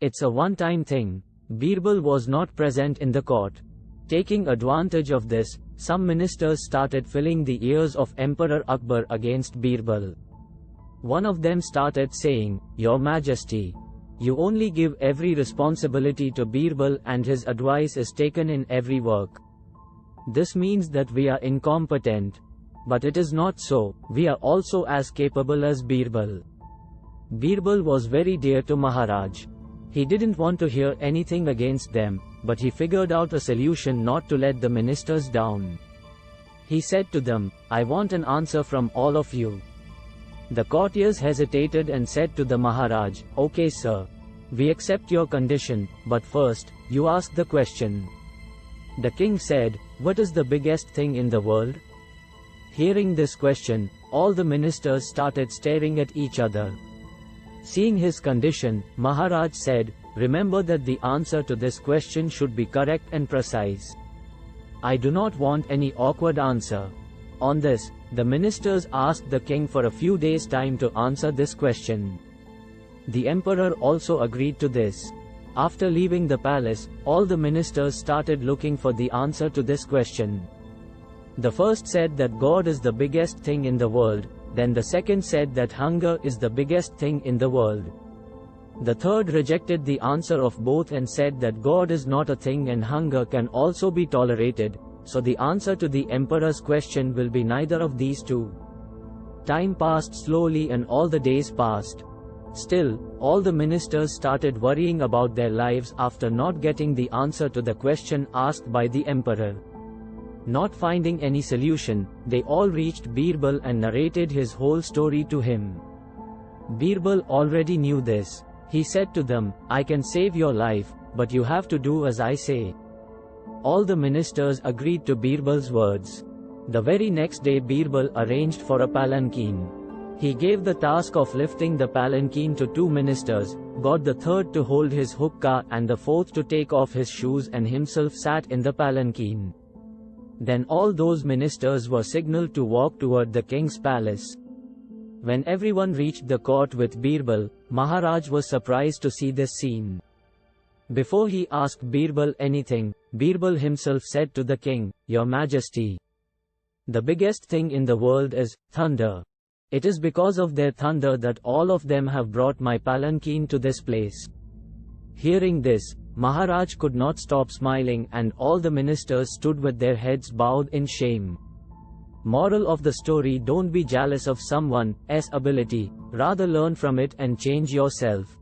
It's a one-time thing. Birbal was not present in the court. Taking advantage of this, some ministers started filling the ears of Emperor Akbar against Birbal. One of them started saying, "Your Majesty, you only give every responsibility to Birbal and his advice is taken in every work. This means that we are incompetent. But it is not so, we are also as capable as Birbal." Birbal was very dear to Maharaj. He didn't want to hear anything against them, but he figured out a solution not to let the ministers down. He said to them, "I want an answer from all of you." The courtiers hesitated and said to the Maharaj, "Okay sir. We accept your condition, but first, you ask the question." The king said, "What is the biggest thing in the world?" Hearing this question, all the ministers started staring at each other. Seeing his condition, Maharaj said, "Remember that the answer to this question should be correct and precise. I do not want any awkward answer." On this, the ministers asked the king for a few days' time to answer this question. The emperor also agreed to this. After leaving the palace, all the ministers started looking for the answer to this question. The first said that God is the biggest thing in the world, then the second said that hunger is the biggest thing in the world. The third rejected the answer of both and said that God is not a thing and hunger can also be tolerated, so the answer to the emperor's question will be neither of these two. Time passed slowly and all the days passed. Still, all the ministers started worrying about their lives after not getting the answer to the question asked by the emperor. Not finding any solution, they all reached Birbal and narrated his whole story to him. Birbal already knew this. He said to them, "I can save your life, but you have to do as I say." All the ministers agreed to Birbal's words. The very next day Birbal arranged for a palanquin. He gave the task of lifting the palanquin to two ministers, got the third to hold his hookah and the fourth to take off his shoes and himself sat in the palanquin. Then all those ministers were signaled to walk toward the king's palace. When everyone reached the court with Birbal, Maharaj was surprised to see this scene. Before he asked Birbal anything, Birbal himself said to the king, "Your Majesty, the biggest thing in the world is thunder. It is because of their thunder that all of them have brought my palanquin to this place." Hearing this, Maharaj could not stop smiling and all the ministers stood with their heads bowed in shame. Moral of the story: don't be jealous of someone's ability, rather learn from it and change yourself.